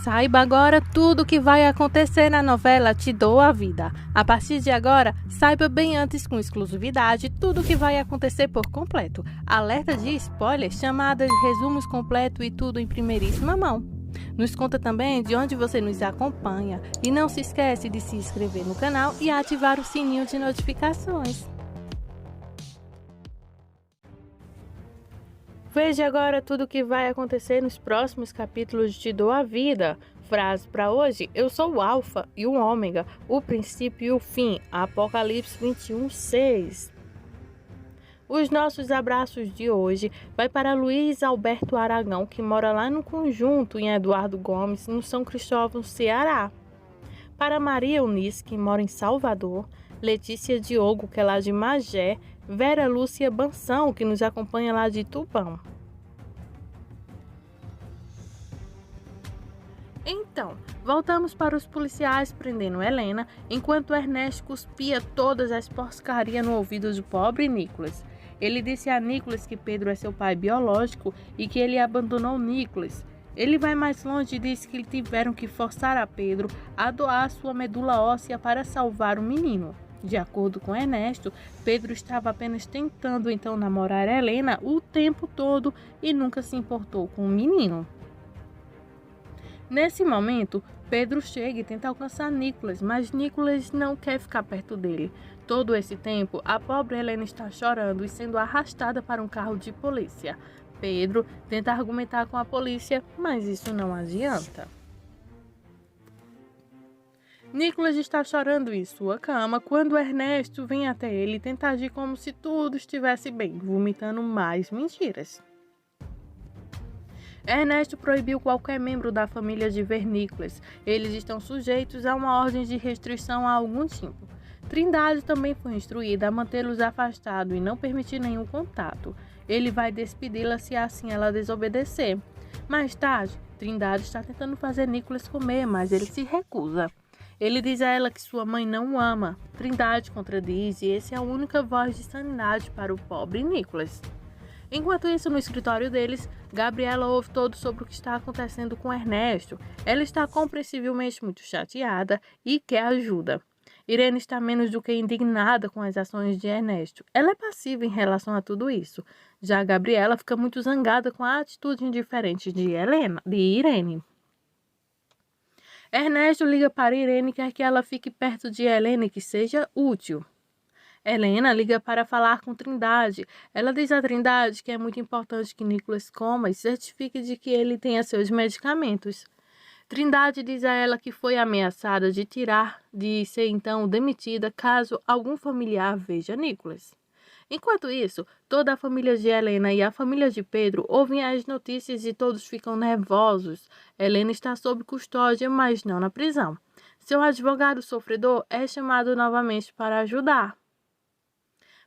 Saiba agora tudo o que vai acontecer na novela Te Dou a Vida. A partir de agora, saiba bem antes com exclusividade tudo o que vai acontecer por completo. Alerta de spoilers, chamadas, resumos completos e tudo em primeiríssima mão. Nos conta também de onde você nos acompanha e não se esquece de se inscrever no canal e ativar o sininho de notificações. Veja agora tudo o que vai acontecer nos próximos capítulos de Te Dou a Vida. Frase para hoje: eu sou o Alfa e o Ômega, o princípio e o fim. Apocalipse 21:6. Os nossos abraços de hoje vai para Luiz Alberto Aragão, que mora lá no Conjunto, em Eduardo Gomes, no São Cristóvão, Ceará. Para Maria Eunice, que mora em Salvador. Letícia Diogo, que é lá de Magé. Vera Lúcia Bansão, que nos acompanha lá de Tubão. Então, voltamos para os policiais prendendo Helena, enquanto Ernesto cuspia todas as porcarias no ouvido do pobre Nicolas. Ele disse a Nicolas que Pedro é seu pai biológico e que ele abandonou Nicolas. Ele vai mais longe e diz que tiveram que forçar a Pedro a doar sua medula óssea para salvar o menino. De acordo com Ernesto, Pedro estava apenas tentando então namorar Helena o tempo todo e nunca se importou com o menino. Nesse momento, Pedro chega e tenta alcançar Nicolas, mas Nicolas não quer ficar perto dele. Todo esse tempo, a pobre Helena está chorando e sendo arrastada para um carro de polícia. Pedro tenta argumentar com a polícia, mas isso não adianta. Nicolas está chorando em sua cama quando Ernesto vem até ele e tenta agir como se tudo estivesse bem, vomitando mais mentiras. Ernesto proibiu qualquer membro da família de ver Nicolas. Eles estão sujeitos a uma ordem de restrição há algum tempo. Trindade também foi instruída a mantê-los afastados e não permitir nenhum contato. Ele vai despedi-la se assim ela desobedecer. Mais tarde, Trindade está tentando fazer Nicolas comer, mas ele se recusa. Ele diz a ela que sua mãe não o ama. Trindade contradiz e essa é a única voz de sanidade para o pobre Nicolas. Enquanto isso, no escritório deles, Gabriela ouve todo sobre o que está acontecendo com Ernesto. Ela está compreensivelmente muito chateada e quer ajuda. Irene está menos do que indignada com as ações de Ernesto. Ela é passiva em relação a tudo isso. Já Gabriela fica muito zangada com a atitude indiferente de Irene. Ernesto liga para Irene e quer que ela fique perto de Helena e que seja útil. Helena liga para falar com Trindade. Ela diz a Trindade que é muito importante que Nicolas coma e certifique de que ele tenha seus medicamentos. Trindade diz a ela que foi ameaçada de ser então demitida caso algum familiar veja Nicolas. Enquanto isso, toda a família de Helena e a família de Pedro ouvem as notícias e todos ficam nervosos. Helena está sob custódia, mas não na prisão. Seu advogado sofredor é chamado novamente para ajudar.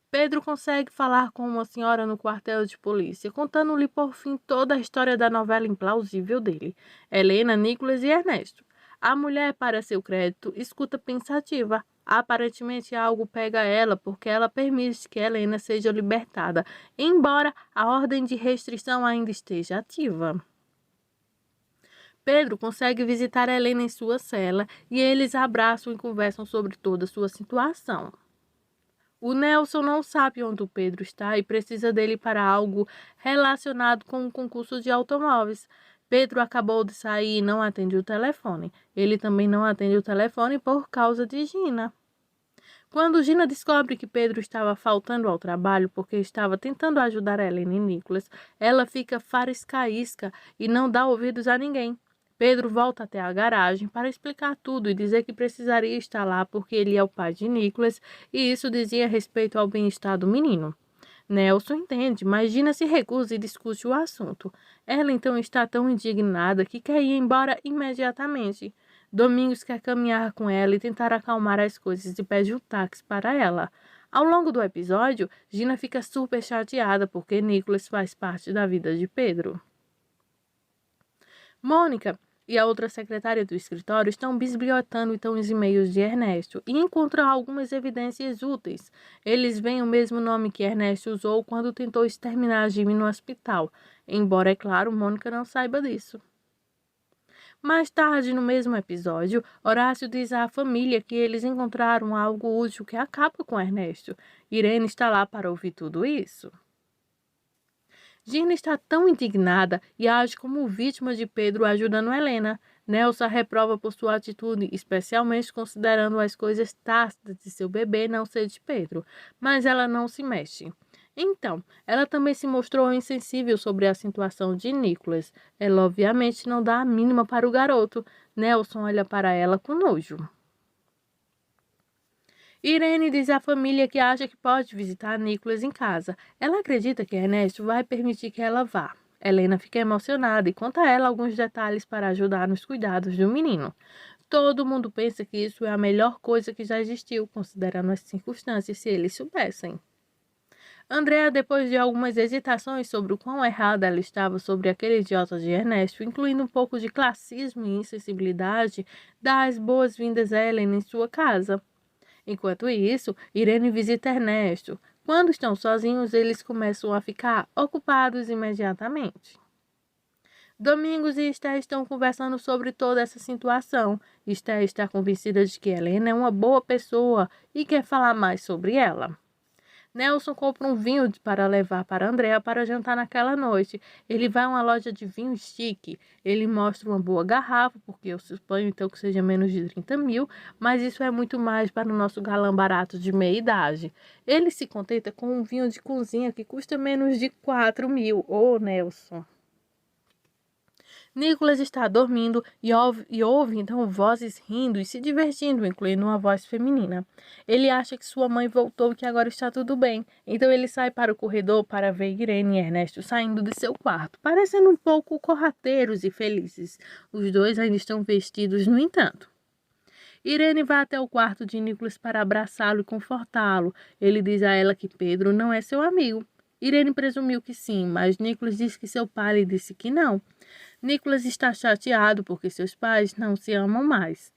Pedro consegue falar com uma senhora no quartel de polícia, contando-lhe por fim toda a história da novela implausível dele, Helena, Nicolas e Ernesto. A mulher, para seu crédito, escuta pensativa. Aparentemente algo pega ela porque ela permite que Helena seja libertada, embora a ordem de restrição ainda esteja ativa. Pedro consegue visitar Helena em sua cela e eles abraçam e conversam sobre toda a sua situação. O Nelson não sabe onde o Pedro está e precisa dele para algo relacionado com um concurso de automóveis. Pedro acabou de sair e não atende o telefone. Ele também não atende o telefone por causa de Gina. Quando Gina descobre que Pedro estava faltando ao trabalho porque estava tentando ajudar Helena e Nicolas, ela fica fariscaísca e não dá ouvidos a ninguém. Pedro volta até a garagem para explicar tudo e dizer que precisaria estar lá porque ele é o pai de Nicolas e isso dizia respeito ao bem-estar do menino. Nelson entende, mas Gina se recusa e discute o assunto. Ela então está tão indignada que quer ir embora imediatamente. Domingos quer caminhar com ela e tentar acalmar as coisas e pede um táxi para ela. Ao longo do episódio, Gina fica super chateada porque Nicolas faz parte da vida de Pedro. Mônica e a outra secretária do escritório estão bisbilhotando então os e-mails de Ernesto e encontram algumas evidências úteis. Eles veem o mesmo nome que Ernesto usou quando tentou exterminar Jimmy no hospital, embora, é claro, Mônica não saiba disso. Mais tarde, no mesmo episódio, Horácio diz à família que eles encontraram algo útil que acaba com Ernesto. Irene está lá para ouvir tudo isso. Gina está tão indignada e age como vítima de Pedro ajudando Helena. Nelson a reprova por sua atitude, especialmente considerando as coisas tácitas de seu bebê não ser de Pedro, mas ela não se mexe. Então, ela também se mostrou insensível sobre a situação de Nicholas. Ela obviamente não dá a mínima para o garoto. Nelson olha para ela com nojo. Irene diz à família que acha que pode visitar Nicholas em casa. Ela acredita que Ernesto vai permitir que ela vá. Helena fica emocionada e conta a ela alguns detalhes para ajudar nos cuidados do menino. Todo mundo pensa que isso é a melhor coisa que já existiu, considerando as circunstâncias, se eles soubessem. Andrea, depois de algumas hesitações sobre o quão errada ela estava sobre aquele idiota de Ernesto, incluindo um pouco de classismo e insensibilidade, dá as boas-vindas a Helena em sua casa. Enquanto isso, Irene visita Ernesto. Quando estão sozinhos, eles começam a ficar ocupados imediatamente. Domingos e Esther estão conversando sobre toda essa situação. Esther está convencida de que Helena é uma boa pessoa e quer falar mais sobre ela. Nelson compra um vinho para levar para Andrea para jantar naquela noite. Ele vai a uma loja de vinho chique. Ele mostra uma boa garrafa, porque eu suponho então que seja menos de 30 mil, mas isso é muito mais para o nosso galã barato de meia idade. Ele se contenta com um vinho de cozinha que custa menos de 4 mil. Ô, Nelson! Nicholas está dormindo e ouve então vozes rindo e se divertindo, incluindo uma voz feminina. Ele acha que sua mãe voltou e que agora está tudo bem. Então ele sai para o corredor para ver Irene e Ernesto saindo de seu quarto, parecendo um pouco corrateiros e felizes. Os dois ainda estão vestidos, no entanto. Irene vai até o quarto de Nicholas para abraçá-lo e confortá-lo. Ele diz a ela que Pedro não é seu amigo. Irene presumiu que sim, mas Nicholas disse que seu pai lhe disse que não. Nicholas está chateado porque seus pais não se amam mais.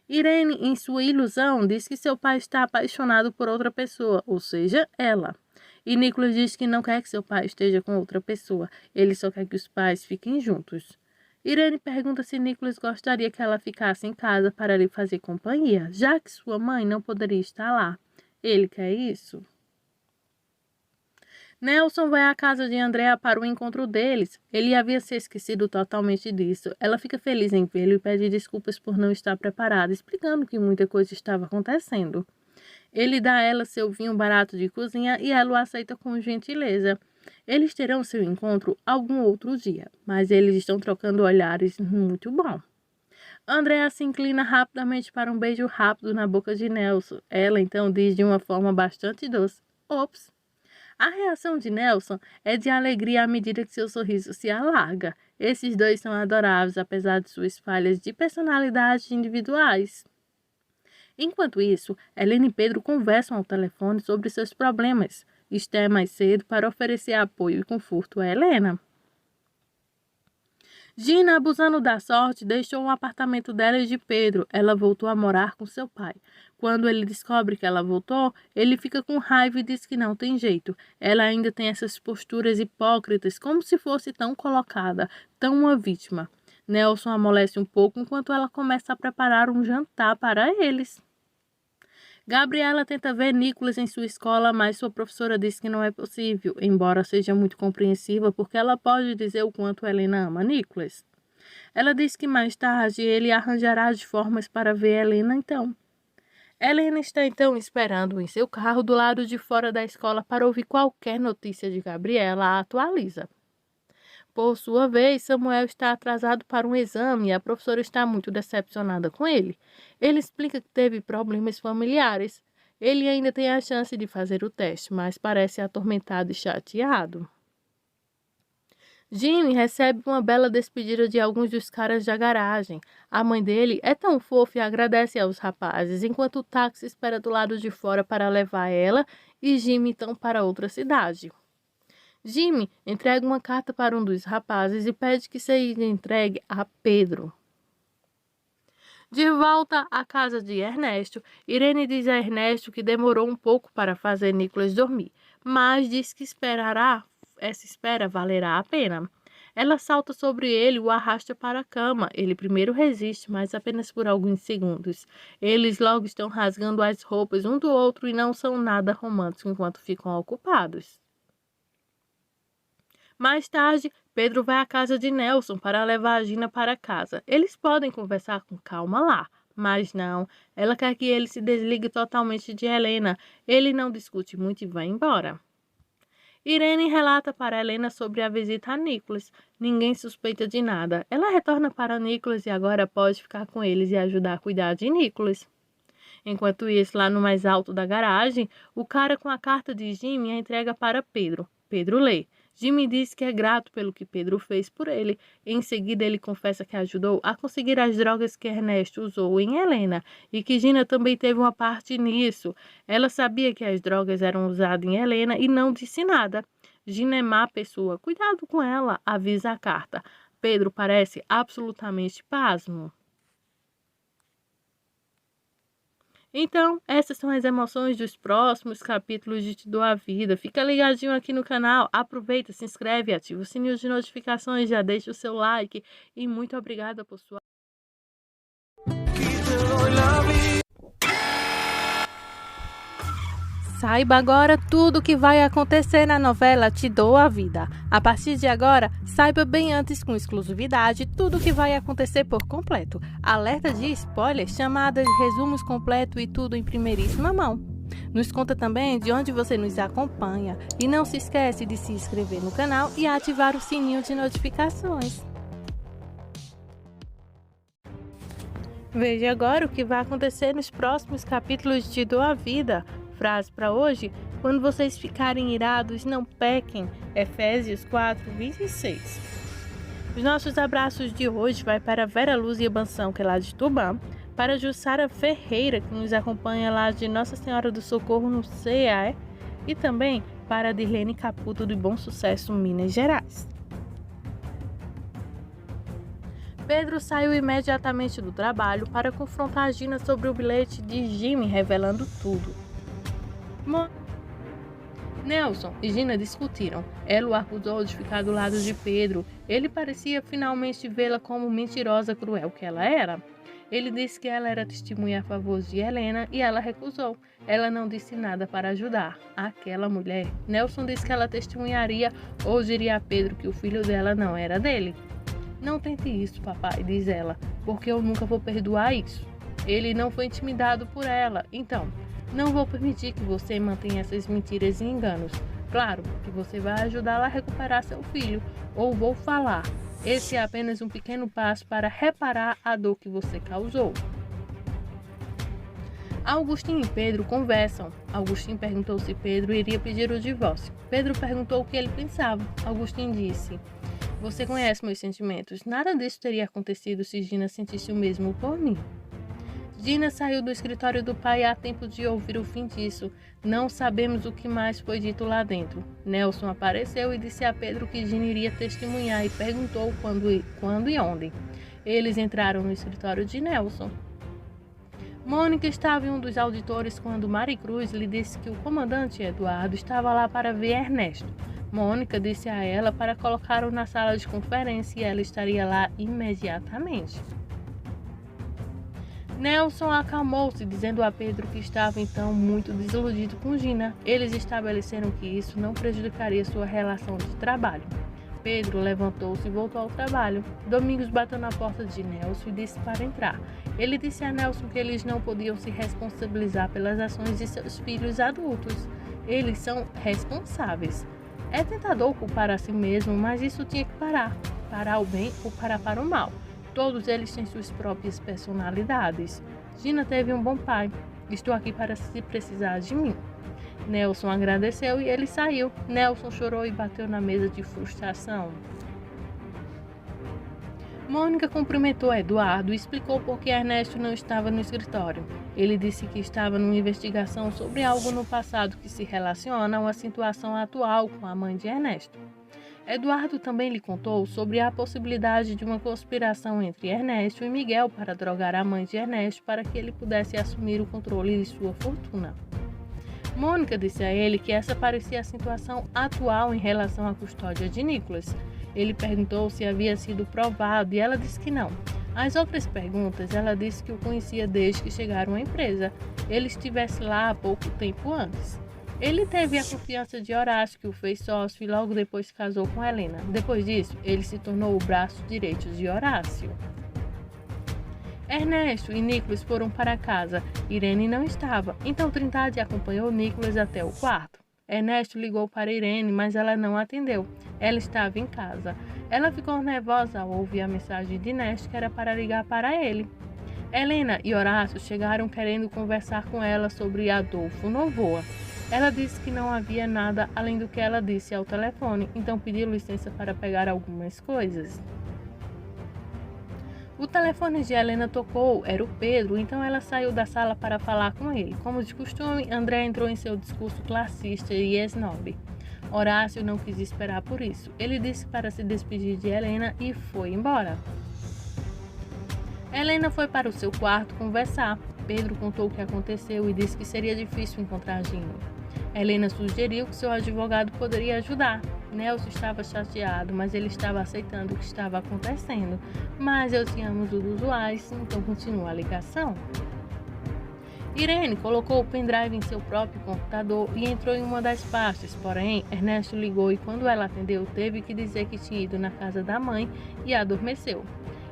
Irene, em sua ilusão, diz que seu pai está apaixonado por outra pessoa, ou seja, ela. E Nicholas diz que não quer que seu pai esteja com outra pessoa, ele só quer que os pais fiquem juntos. Irene pergunta se Nicholas gostaria que ela ficasse em casa para lhe fazer companhia, já que sua mãe não poderia estar lá. Ele quer isso? Nelson vai à casa de Andrea para o encontro deles. Ele havia se esquecido totalmente disso. Ela fica feliz em vê-lo e pede desculpas por não estar preparada, explicando que muita coisa estava acontecendo. Ele dá a ela seu vinho barato de cozinha e ela o aceita com gentileza. Eles terão seu encontro algum outro dia, mas eles estão trocando olhares muito bom. Andrea se inclina rapidamente para um beijo rápido na boca de Nelson. Ela então diz de uma forma bastante doce: "Ops!" A reação de Nelson é de alegria à medida que seu sorriso se alarga. Esses dois são adoráveis, apesar de suas falhas de personalidade individuais. Enquanto isso, Helena e Pedro conversam ao telefone sobre seus problemas. Esther mais cedo para oferecer apoio e conforto a Helena. Gina, abusando da sorte, deixou o apartamento dela e de Pedro. Ela voltou a morar com seu pai. Quando ele descobre que ela voltou, ele fica com raiva e diz que não tem jeito. Ela ainda tem essas posturas hipócritas, como se fosse tão colocada, tão uma vítima. Nelson amolece um pouco enquanto ela começa a preparar um jantar para eles. Gabriela tenta ver Nicholas em sua escola, mas sua professora diz que não é possível, embora seja muito compreensiva, porque ela pode dizer o quanto Helena ama Nicholas. Ela diz que mais tarde ele arranjará as formas para ver Helena então. Helena está então esperando em seu carro do lado de fora da escola para ouvir qualquer notícia de Gabriela, a atualiza. Por sua vez, Samuel está atrasado para um exame e a professora está muito decepcionada com ele. Ele explica que teve problemas familiares. Ele ainda tem a chance de fazer o teste, mas parece atormentado e chateado. Jimmy recebe uma bela despedida de alguns dos caras da garagem. A mãe dele é tão fofa e agradece aos rapazes, enquanto o táxi espera do lado de fora para levar ela e Jimmy então para outra cidade. Jimmy entrega uma carta para um dos rapazes e pede que seja entregue a Pedro. De volta à casa de Ernesto, Irene diz a Ernesto que demorou um pouco para fazer Nicholas dormir, mas diz que essa espera valerá a pena. Ela salta sobre ele e o arrasta para a cama. Ele primeiro resiste, mas apenas por alguns segundos. Eles logo estão rasgando as roupas um do outro e não são nada românticos enquanto ficam ocupados. Mais tarde, Pedro vai à casa de Nelson para levar a Gina para casa. Eles podem conversar com calma lá, mas não. Ela quer que ele se desligue totalmente de Helena. Ele não discute muito e vai embora. Irene relata para Helena sobre a visita a Nicholas. Ninguém suspeita de nada. Ela retorna para Nicholas e agora pode ficar com eles e ajudar a cuidar de Nicholas. Enquanto isso, lá no mais alto da garagem, o cara com a carta de Jimmy a entrega para Pedro. Pedro lê. Jimmy diz que é grato pelo que Pedro fez por ele. Em seguida, ele confessa que ajudou a conseguir as drogas que Ernesto usou em Helena e que Gina também teve uma parte nisso. Ela sabia que as drogas eram usadas em Helena e não disse nada. Gina é má pessoa. Cuidado com ela, avisa a carta. Pedro parece absolutamente pasmo. Então, essas são as emoções dos próximos capítulos de Te Dou a Vida. Fica ligadinho aqui no canal, aproveita, se inscreve, ativa o sininho de notificações, já deixa o seu like e muito obrigada por sua... Saiba agora tudo o que vai acontecer na novela Te Dou a Vida. A partir de agora, saiba bem antes com exclusividade tudo o que vai acontecer por completo. Alerta de spoilers, chamadas, resumos completos e tudo em primeiríssima mão. Nos conta também de onde você nos acompanha e não se esquece de se inscrever no canal e ativar o sininho de notificações. Veja agora o que vai acontecer nos próximos capítulos de Te Dou a Vida. Frase para hoje: quando vocês ficarem irados, não pequem. Efésios 4:26. Os nossos abraços de hoje vai para Vera Luz e Bansão, que é lá de Tubã, para Jussara Ferreira, que nos acompanha lá de Nossa Senhora do Socorro no CEA, e também para Dirlene Caputo do Bom Sucesso, Minas Gerais. Pedro saiu imediatamente do trabalho para confrontar a Gina sobre o bilhete de Jimmy, revelando tudo. Nelson e Gina discutiram. Ela o acusou de ficar do lado de Pedro. Ele parecia finalmente vê-la como mentirosa cruel que ela era. Ele disse que ela era testemunha a favor de Helena e ela recusou. Ela não disse nada para ajudar aquela mulher. Nelson disse que ela testemunharia ou diria a Pedro que o filho dela não era dele. Não tente isso, papai, diz ela, porque eu nunca vou perdoar isso. Ele não foi intimidado por ela, então... não vou permitir que você mantenha essas mentiras e enganos. Claro que você vai ajudá-la a recuperar seu filho, ou vou falar. Esse é apenas um pequeno passo para reparar a dor que você causou. Augustinho e Pedro conversam. Augustinho perguntou se Pedro iria pedir o divórcio. Pedro perguntou o que ele pensava. Augustinho disse: você conhece meus sentimentos. Nada disso teria acontecido se Gina sentisse o mesmo por mim. Gina saiu do escritório do pai a tempo de ouvir o fim disso. Não sabemos o que mais foi dito lá dentro. Nelson apareceu e disse a Pedro que Gina iria testemunhar e perguntou quando e onde. Eles entraram no escritório de Nelson. Mônica estava em um dos auditores quando Maricruz lhe disse que o comandante Eduardo estava lá para ver Ernesto. Mônica disse a ela para colocá-lo na sala de conferência e ela estaria lá imediatamente. Nelson acalmou-se, dizendo a Pedro que estava então muito desiludido com Gina. Eles estabeleceram que isso não prejudicaria sua relação de trabalho. Pedro levantou-se e voltou ao trabalho. Domingos bateu na porta de Nelson e disse para entrar. Ele disse a Nelson que eles não podiam se responsabilizar pelas ações de seus filhos adultos. Eles são responsáveis. É tentador culpar a si mesmo, mas isso tinha que parar. Para o bem ou para o mal. Todos eles têm suas próprias personalidades. Gina teve um bom pai. Estou aqui para se precisar de mim. Nelson agradeceu e ele saiu. Nelson chorou e bateu na mesa de frustração. Mônica cumprimentou Eduardo e explicou por que Ernesto não estava no escritório. Ele disse que estava numa investigação sobre algo no passado que se relaciona a uma situação atual com a mãe de Ernesto. Eduardo também lhe contou sobre a possibilidade de uma conspiração entre Ernesto e Miguel para drogar a mãe de Ernesto para que ele pudesse assumir o controle de sua fortuna. Mônica disse a ele que essa parecia a situação atual em relação à custódia de Nicholas. Ele perguntou se havia sido provado e ela disse que não. As outras perguntas, ela disse que o conhecia desde que chegaram à empresa. Ele estivesse lá há pouco tempo antes. Ele teve a confiança de Horácio, que o fez sócio e logo depois se casou com Helena. Depois disso, ele se tornou o braço direito de Horácio. Ernesto e Nicholas foram para casa. Irene não estava, então Trindade acompanhou Nicholas até o quarto. Ernesto ligou para Irene, mas ela não atendeu. Ela estava em casa. Ela ficou nervosa ao ouvir a mensagem de Ernesto, que era para ligar para ele. Helena e Horácio chegaram querendo conversar com ela sobre Adolfo Novoa. Ela disse que não havia nada além do que ela disse ao telefone, então pediu licença para pegar algumas coisas. O telefone de Helena tocou, era o Pedro, então ela saiu da sala para falar com ele. Como de costume, André entrou em seu discurso classista e esnobe. Horácio não quis esperar por isso. Ele disse para se despedir de Helena e foi embora. Helena foi para o seu quarto conversar. Pedro contou o que aconteceu e disse que seria difícil encontrar Gino. Helena sugeriu que seu advogado poderia ajudar. Nelson estava chateado, mas ele estava aceitando o que estava acontecendo. Mas eu tínhamos os usuais, então continua a ligação. Irene colocou o pendrive em seu próprio computador e entrou em uma das pastas, porém, Ernesto ligou e quando ela atendeu, teve que dizer que tinha ido na casa da mãe e adormeceu.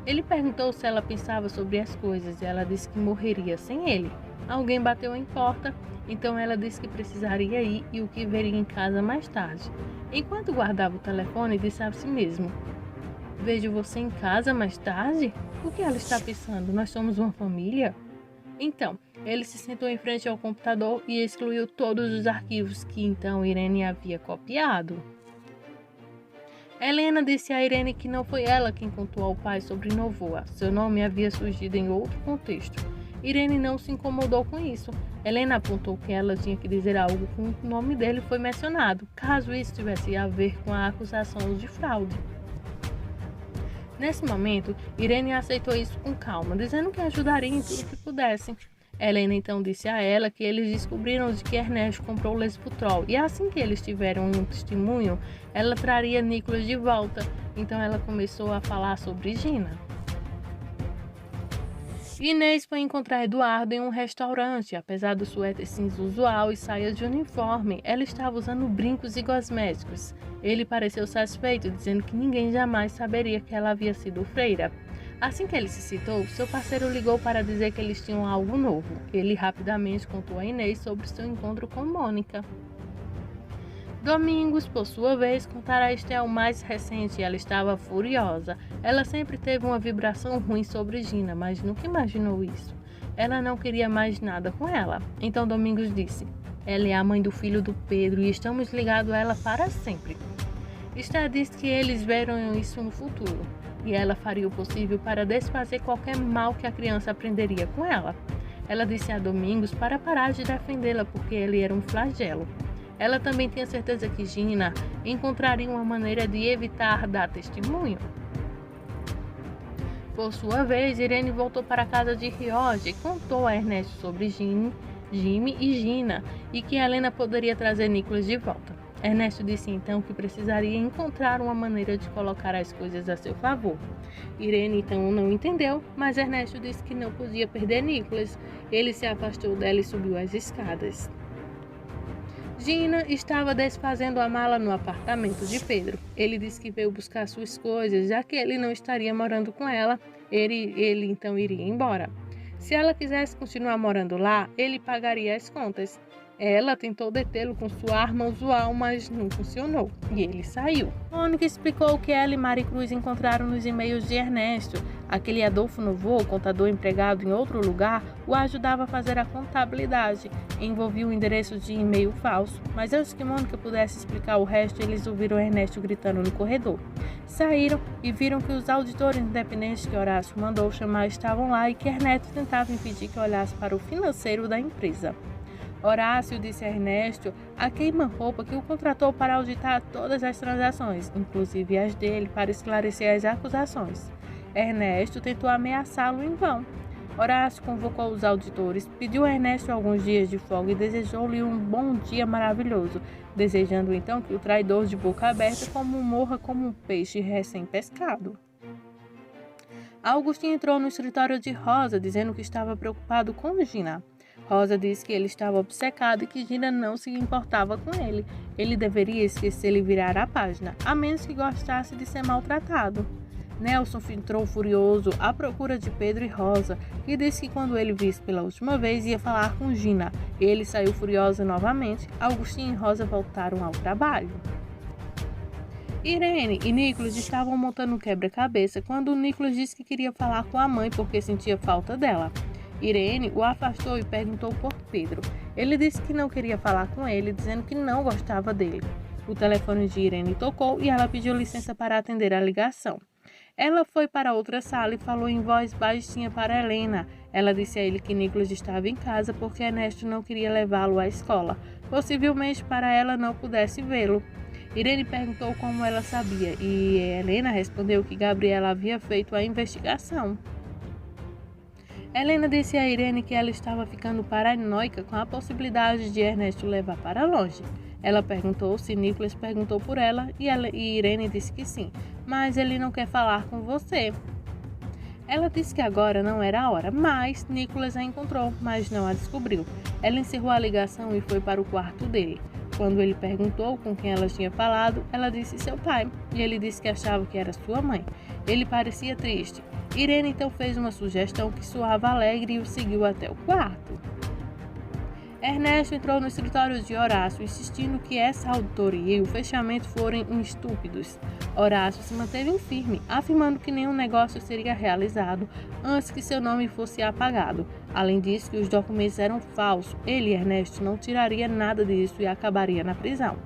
Ele perguntou se ela pensava sobre as coisas e ela disse que morreria sem ele. Alguém bateu em porta, então ela disse que precisaria ir e o que veria em casa mais tarde. Enquanto guardava o telefone, disse a si mesmo: "Vejo você em casa mais tarde? O que ela está pensando? Nós somos uma família?" Então, ele se sentou em frente ao computador e excluiu todos os arquivos que então Irene havia copiado. Helena disse a Irene que não foi ela quem contou ao pai sobre Novoa. Seu nome havia surgido em outro contexto. Irene não se incomodou com isso. Helena apontou que ela tinha que dizer algo com o nome dele foi mencionado, caso isso tivesse a ver com a acusação de fraude. Nesse momento, Irene aceitou isso com calma, dizendo que ajudaria em tudo que pudesse. Helena então disse a ela que eles descobriram de que Ernesto comprou o Lesbutrol e assim que eles tiveram um testemunho, ela traria Nicholas de volta. Então ela começou a falar sobre Gina. Inês foi encontrar Eduardo em um restaurante. Apesar do suéter cinza usual e saias de uniforme, ela estava usando brincos e cosméticos. Ele pareceu satisfeito, dizendo que ninguém jamais saberia que ela havia sido freira. Assim que ele se citou, seu parceiro ligou para dizer que eles tinham algo novo. Ele rapidamente contou a Inês sobre seu encontro com Mônica. Domingos, por sua vez, contara a Estel mais recente e ela estava furiosa. Ela sempre teve uma vibração ruim sobre Gina, mas nunca imaginou isso. Ela não queria mais nada com ela. Então Domingos disse: "Ela é a mãe do filho do Pedro e estamos ligados a ela para sempre." Estel disse que eles verão isso no futuro e ela faria o possível para desfazer qualquer mal que a criança aprenderia com ela. Ela disse a Domingos para parar de defendê-la porque ele era um flagelo. Ela também tinha certeza que Gina encontraria uma maneira de evitar dar testemunho. Por sua vez, Irene voltou para a casa de Rioge e contou a Ernesto sobre Jimmy e Gina e que Helena poderia trazer Nicholas de volta. Ernesto disse então que precisaria encontrar uma maneira de colocar as coisas a seu favor. Irene então não entendeu, mas Ernesto disse que não podia perder Nicholas. Ele se afastou dela e subiu as escadas. Gina estava desfazendo a mala no apartamento de Pedro. Ele disse que veio buscar suas coisas, já que ele não estaria morando com ela. Ele então iria embora. Se ela quisesse continuar morando lá, ele pagaria as contas. Ela tentou detê-lo com sua arma usual, mas não funcionou, e ele saiu. Mônica explicou o que ela e Maricruz encontraram nos e-mails de Ernesto. Aquele Adolfo Novoa, contador empregado em outro lugar, o ajudava a fazer a contabilidade. Envolvia o endereço de e-mail falso, mas antes que Mônica pudesse explicar o resto, eles ouviram Ernesto gritando no corredor. Saíram e viram que os auditores independentes que Horácio mandou chamar estavam lá e que Ernesto tentava impedir que olhasse para o financeiro da empresa. Horácio disse a Ernesto a queima-roupa que o contratou para auditar todas as transações, inclusive as dele, para esclarecer as acusações. Ernesto tentou ameaçá-lo em vão. Horácio convocou os auditores, pediu a Ernesto alguns dias de folga e desejou-lhe um bom dia maravilhoso, desejando então que o traidor de boca aberta morra como um peixe recém-pescado. Augustinho entrou no escritório de Rosa, dizendo que estava preocupado com Gina. Rosa disse que ele estava obcecado e que Gina não se importava com ele. Ele deveria esquecer e virar a página, a menos que gostasse de ser maltratado. Nelson entrou furioso à procura de Pedro e Rosa e disse que quando ele visse pela última vez ia falar com Gina. Ele saiu furioso novamente. Augustinho e Rosa voltaram ao trabalho. Irene e Nicolas estavam montando um quebra-cabeça quando Nicolas disse que queria falar com a mãe porque sentia falta dela. Irene o afastou e perguntou por Pedro. Ele disse que não queria falar com ele, dizendo que não gostava dele. O telefone de Irene tocou e ela pediu licença para atender a ligação. Ela foi para outra sala e falou em voz baixinha para Helena. Ela disse a ele que Nicolas estava em casa porque Ernesto não queria levá-lo à escola, possivelmente para ela não pudesse vê-lo. Irene perguntou como ela sabia e Helena respondeu que Gabriela havia feito a investigação. Helena disse a Irene que ela estava ficando paranoica com a possibilidade de Ernesto levar para longe. Ela perguntou se Nicolas perguntou por ela e Irene disse que sim, mas ele não quer falar com você. Ela disse que agora não era a hora, mas Nicolas a encontrou, mas não a descobriu. Ela encerrou a ligação e foi para o quarto dele. Quando ele perguntou com quem ela tinha falado, ela disse seu pai, e ele disse que achava que era sua mãe. Ele parecia triste. Irene então fez uma sugestão que soava alegre e o seguiu até o quarto. Ernesto entrou no escritório de Horácio, insistindo que essa auditoria e o fechamento foram estúpidos. Horácio se manteve firme, afirmando que nenhum negócio seria realizado antes que seu nome fosse apagado. Além disso, que os documentos eram falsos, ele, Ernesto, não tiraria nada disso e acabaria na prisão.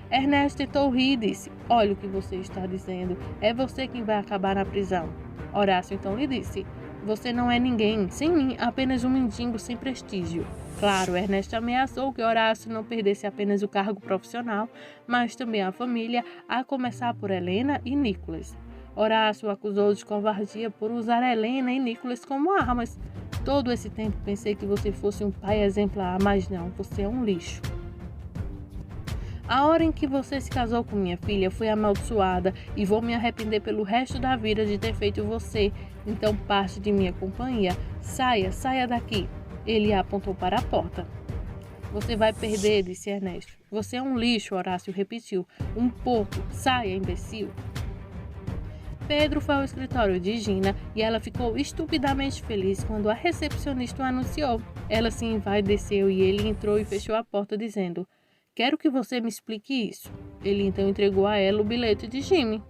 Ernesto tentou rir e disse, olha o que você está dizendo, é você quem vai acabar na prisão. Horácio então lhe disse, você não é ninguém, sem mim, apenas um mendigo sem prestígio. Claro, Ernesto ameaçou que Horácio não perdesse apenas o cargo profissional, mas também a família, a começar por Helena e Nicolas. Horácio o acusou de covardia por usar Helena e Nicolas como armas. Todo esse tempo pensei que você fosse um pai exemplar, mas não, você é um lixo. A hora em que você se casou com minha filha foi amaldiçoada e vou me arrepender pelo resto da vida de ter feito você. Então parte de minha companhia. Saia daqui. Ele apontou para a porta. Você vai perder, disse Ernesto. Você é um lixo, Horácio repetiu. Um porco. Saia, imbecil. Pedro foi ao escritório de Gina e ela ficou estupidamente feliz quando a recepcionista o anunciou. Ela se envaideceu e ele entrou e fechou a porta dizendo, quero que você me explique isso. Ele então entregou a ela o bilhete de Jimmy.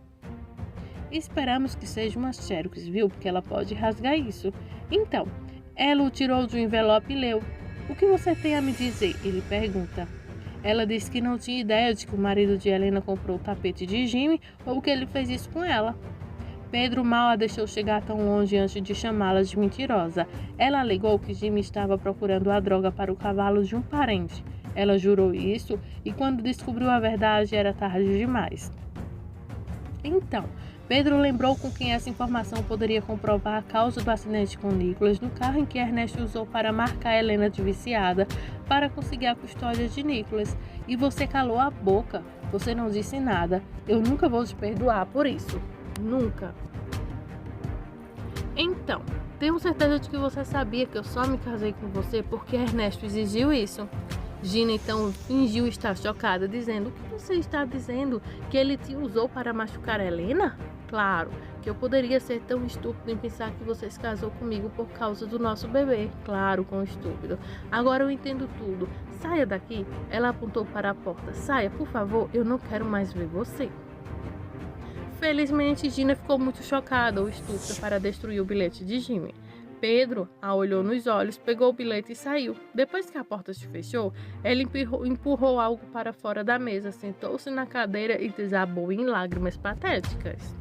Esperamos que seja uma xerox, viu? Porque ela pode rasgar isso. Então, ela o tirou de um envelope e leu. O que você tem a me dizer? Ele pergunta. Ela disse que não tinha ideia de que o marido de Helena comprou o tapete de Jimmy ou que ele fez isso com ela. Pedro mal a deixou chegar tão longe antes de chamá-la de mentirosa. Ela alegou que Jimmy estava procurando a droga para o cavalo de um parente. Ela jurou isso e quando descobriu a verdade era tarde demais. Então, Pedro lembrou com quem essa informação poderia comprovar a causa do acidente com Nicolas no carro em que Ernesto usou para marcar Helena de viciada para conseguir a custódia de Nicolas. E você calou a boca. Você não disse nada. Eu nunca vou te perdoar por isso. Nunca. Então, tenho certeza de que você sabia que eu só me casei com você porque Ernesto exigiu isso. Gina então fingiu estar chocada, dizendo, o que você está dizendo? Que ele te usou para machucar Helena? Claro, que eu poderia ser tão estúpido em pensar que você se casou comigo por causa do nosso bebê. Claro, quão estúpido. Agora eu entendo tudo. Saia daqui. Ela apontou para a porta. Saia, por favor, eu não quero mais ver você. Felizmente, Gina ficou muito chocada ou estúpida para destruir o bilhete de Jimmy. Pedro a olhou nos olhos, pegou o bilhete e saiu. Depois que a porta se fechou, ela empurrou algo para fora da mesa, sentou-se na cadeira e desabou em lágrimas patéticas.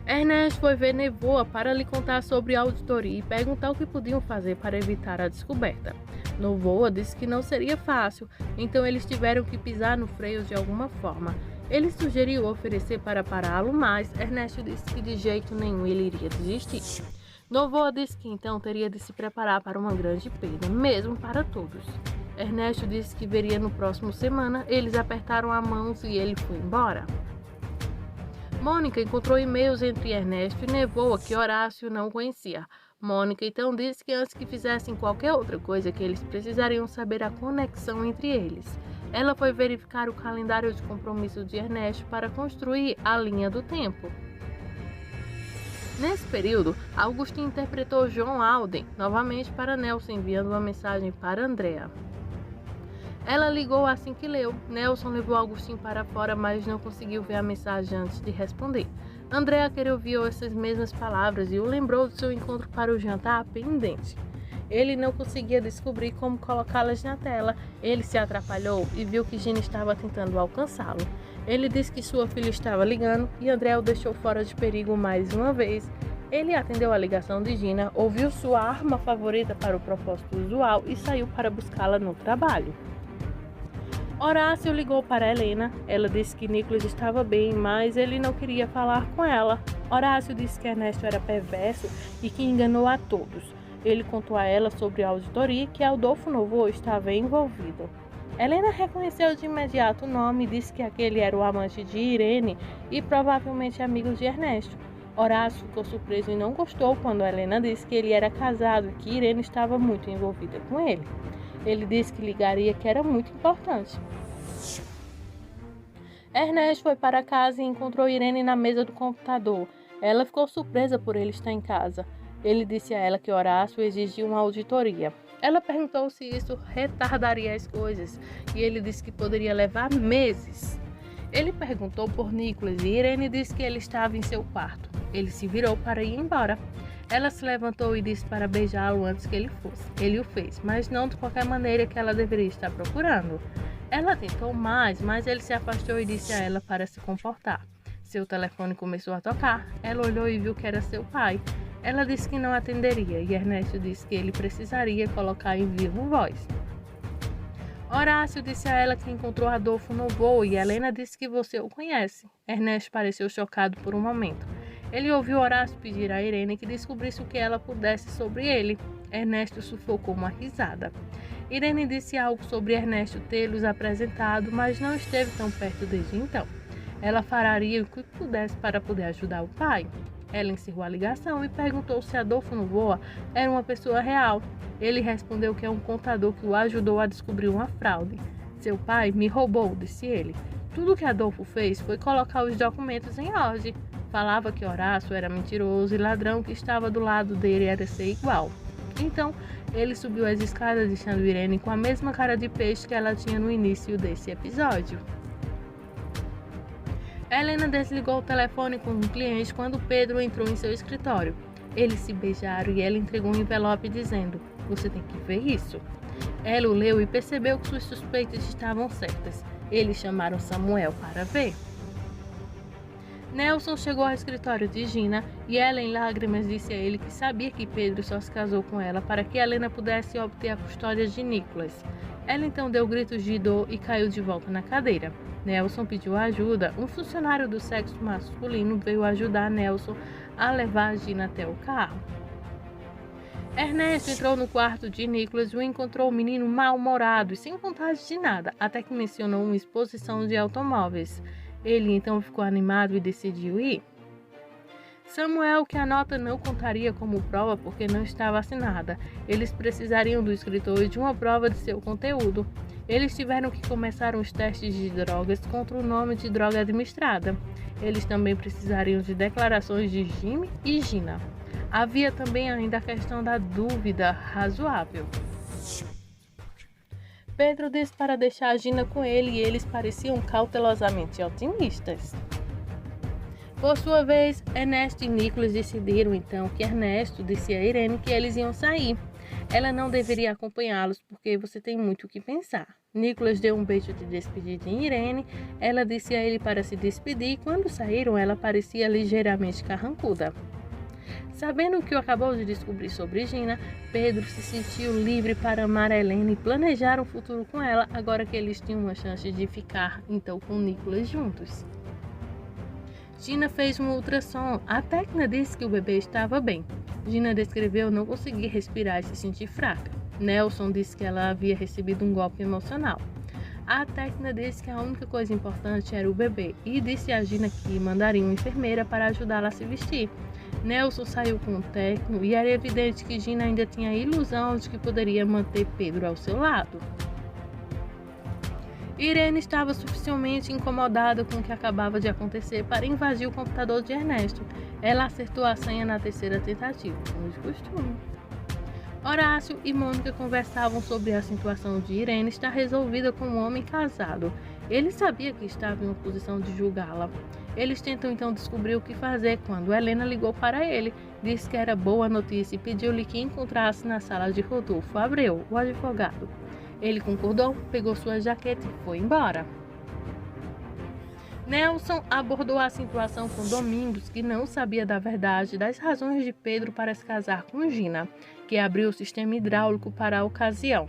Ernesto foi ver Nevoa para lhe contar sobre a auditoria e perguntar o que podiam fazer para evitar a descoberta. Nevoa disse que não seria fácil, então eles tiveram que pisar no freio de alguma forma. Ele sugeriu oferecer para pará-lo, mas Ernesto disse que de jeito nenhum ele iria desistir. Novoa disse que então teria de se preparar para uma grande perda, mesmo para todos. Ernesto disse que veria no próximo semana, eles apertaram a mão e ele foi embora. Mônica encontrou e-mails entre Ernesto e Nevoa que Horácio não conhecia. Mônica então disse que antes que fizessem qualquer outra coisa que eles precisariam saber a conexão entre eles. Ela foi verificar o calendário de compromisso de Ernesto para construir a linha do tempo. Nesse período, Augustinho interpretou João Alden novamente para Nelson, enviando uma mensagem para Andréa. Ela ligou assim que leu. Nelson levou Augustinho para fora, mas não conseguiu ver a mensagem antes de responder. Andréa ouviu essas mesmas palavras e o lembrou do seu encontro para o jantar pendente. Ele não conseguia descobrir como colocá-las na tela. Ele se atrapalhou e viu que Gina estava tentando alcançá-lo. Ele disse que sua filha estava ligando e André o deixou fora de perigo mais uma vez. Ele atendeu a ligação de Gina, ouviu sua arma favorita para o propósito usual e saiu para buscá-la no trabalho. Horácio ligou para Helena. Ela disse que Nicolas estava bem, mas ele não queria falar com ela. Horácio disse que Ernesto era perverso e que enganou a todos. Ele contou a ela sobre a auditoria e que Adolfo Novoa estava envolvido. Helena reconheceu de imediato o nome e disse que aquele era o amante de Irene e provavelmente amigo de Ernesto. Horácio ficou surpreso e não gostou quando Helena disse que ele era casado e que Irene estava muito envolvida com ele. Ele disse que ligaria, que era muito importante. Ernesto foi para casa e encontrou Irene na mesa do computador. Ela ficou surpresa por ele estar em casa. Ele disse a ela que Horácio exigia uma auditoria. Ela perguntou se isso retardaria as coisas e ele disse que poderia levar meses. Ele perguntou por Nicolas e Irene disse que ele estava em seu quarto. Ele se virou para ir embora. Ela se levantou e disse para beijá-lo antes que ele fosse. Ele o fez, mas não de qualquer maneira que ela deveria estar procurando. Ela tentou mais, mas ele se afastou e disse a ela para se comportar. Seu telefone começou a tocar. Ela olhou e viu que era seu pai. Ela disse que não atenderia e Ernesto disse que ele precisaria colocar em vivo voz. Horácio disse a ela que encontrou Adolfo Novoa e Helena disse que você o conhece. Ernesto pareceu chocado por um momento. Ele ouviu Horácio pedir a Irene que descobrisse o que ela pudesse sobre ele. Ernesto sufocou uma risada. Irene disse algo sobre Ernesto tê-los apresentado, mas não esteve tão perto desde então. Ela faria o que pudesse para poder ajudar o pai. Ela encerrou a ligação e perguntou se Adolfo Novoa era uma pessoa real. Ele respondeu que é um contador que o ajudou a descobrir uma fraude. Seu pai me roubou, disse ele. Tudo que Adolfo fez foi colocar os documentos em ordem. Falava que Horácio era mentiroso e ladrão, que estava do lado dele era ser igual. Então, ele subiu as escadas deixando Irene com a mesma cara de peixe que ela tinha no início desse episódio. Helena desligou o telefone com um cliente quando Pedro entrou em seu escritório. Eles se beijaram e ela entregou um envelope dizendo: "Você tem que ver isso." Ela o leu e percebeu que suas suspeitas estavam certas. Eles chamaram Samuel para ver. Nelson chegou ao escritório de Gina e ela, em lágrimas, disse a ele que sabia que Pedro só se casou com ela para que Helena pudesse obter a custódia de Nicolas. Ela então deu gritos de dor e caiu de volta na cadeira. Nelson pediu ajuda. Um funcionário do sexo masculino veio ajudar Nelson a levar Gina até o carro. Ernesto entrou no quarto de Nicolas e o encontrou o menino mal-humorado e sem vontade de nada, até que mencionou uma exposição de automóveis. Ele então ficou animado e decidiu ir. Samuel, que a nota não contaria como prova porque não estava assinada. Eles precisariam do escritor e de uma prova de seu conteúdo. Eles tiveram que começar os testes de drogas contra o nome de droga administrada. Eles também precisariam de declarações de Jimmy e Gina. Havia também ainda a questão da dúvida razoável. Pedro disse para deixar a Gina com ele e eles pareciam cautelosamente otimistas. Por sua vez, Ernesto e Nicolas decidiram então que Ernesto disse a Irene que eles iam sair. Ela não deveria acompanhá-los porque você tem muito o que pensar. Nicolas deu um beijo de despedida em Irene. Ela disse a ele para se despedir e quando saíram ela parecia ligeiramente carrancuda. Sabendo o que acabou de descobrir sobre Gina, Pedro se sentiu livre para amar a Helena e planejar um futuro com ela, agora que eles tinham uma chance de ficar então com Nicolas juntos. Gina fez um ultrassom. A técnica disse que o bebê estava bem. Gina descreveu não conseguir respirar e se sentir fraca. Nelson disse que ela havia recebido um golpe emocional. A técnica disse que a única coisa importante era o bebê e disse a Gina que mandaria uma enfermeira para ajudá-la a se vestir. Nelson saiu com o técnico e era evidente que Gina ainda tinha a ilusão de que poderia manter Pedro ao seu lado. Irene estava suficientemente incomodada com o que acabava de acontecer para invadir o computador de Ernesto. Ela acertou a senha na terceira tentativa, como de costume. Horácio e Mônica conversavam sobre a situação de Irene estar resolvida com um homem casado. Ele sabia que estava em uma posição de julgá-la. Eles tentam então descobrir o que fazer quando Helena ligou para ele, disse que era boa notícia e pediu-lhe que encontrasse na sala de Rodolfo Abreu, o advogado. Ele concordou, pegou sua jaqueta e foi embora. Nelson abordou a situação com Domingos, que não sabia da verdade das razões de Pedro para se casar com Gina, que abriu o sistema hidráulico para a ocasião.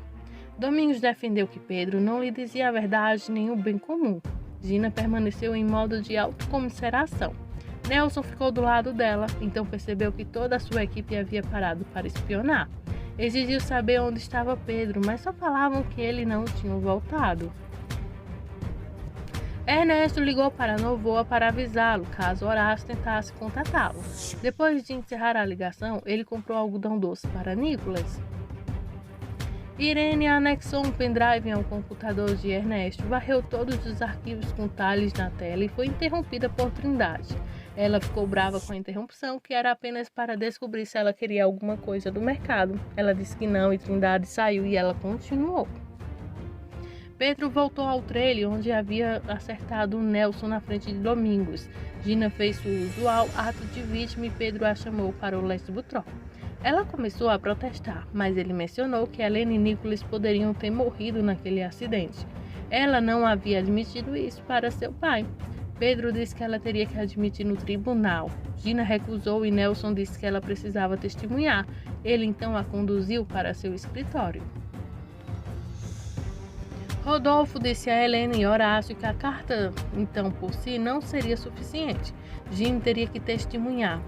Domingos defendeu que Pedro não lhe dizia a verdade nem o bem comum. Gina permaneceu em modo de autocomiseração. Nelson ficou do lado dela, então percebeu que toda a sua equipe havia parado para espionar. Exigiu saber onde estava Pedro, mas só falavam que ele não tinha voltado. Ernesto ligou para Novoa para avisá-lo caso Horácio tentasse contatá-lo. Depois de encerrar a ligação, ele comprou algodão doce para Nicolas. Irene anexou um pendrive ao computador de Ernesto, varreu todos os arquivos com talhes na tela e foi interrompida por Trindade. Ela ficou brava com a interrupção, que era apenas para descobrir se ela queria alguma coisa do mercado. Ela disse que não e Trindade saiu e ela continuou. Pedro voltou ao trailer onde havia acertado Nelson na frente de Domingos. Gina fez o usual ato de vítima e Pedro a chamou para o lesbotron. Ela começou a protestar, mas ele mencionou que Helena e Nicolas poderiam ter morrido naquele acidente. Ela não havia admitido isso para seu pai. Pedro disse que ela teria que admitir no tribunal. Gina recusou e Nelson disse que ela precisava testemunhar. Ele então a conduziu para seu escritório. Rodolfo disse a Helena e Horácio que a carta, então, por si, não seria suficiente. Gina teria que testemunhar.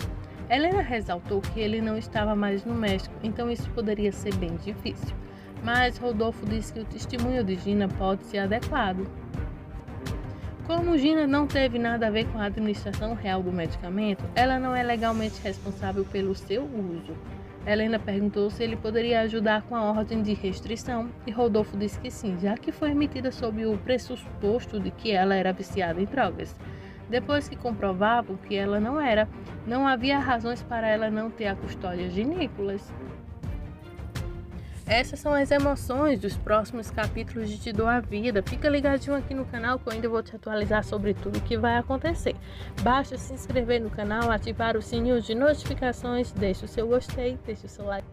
Helena ressaltou que ele não estava mais no México, então isso poderia ser bem difícil. Mas Rodolfo disse que o testemunho de Gina pode ser adequado. Como Gina não teve nada a ver com a administração real do medicamento, ela não é legalmente responsável pelo seu uso. Helena perguntou se ele poderia ajudar com a ordem de restrição e Rodolfo disse que sim, já que foi emitida sob o pressuposto de que ela era viciada em drogas. Depois que comprovavam que ela não era, não havia razões para ela não ter a custódia de Nicolas. Essas são as emoções dos próximos capítulos de Te Dou a Vida. Fica ligadinho aqui no canal que eu ainda vou te atualizar sobre tudo o que vai acontecer. Basta se inscrever no canal, ativar o sininho de notificações, deixe o seu gostei, deixe o seu like.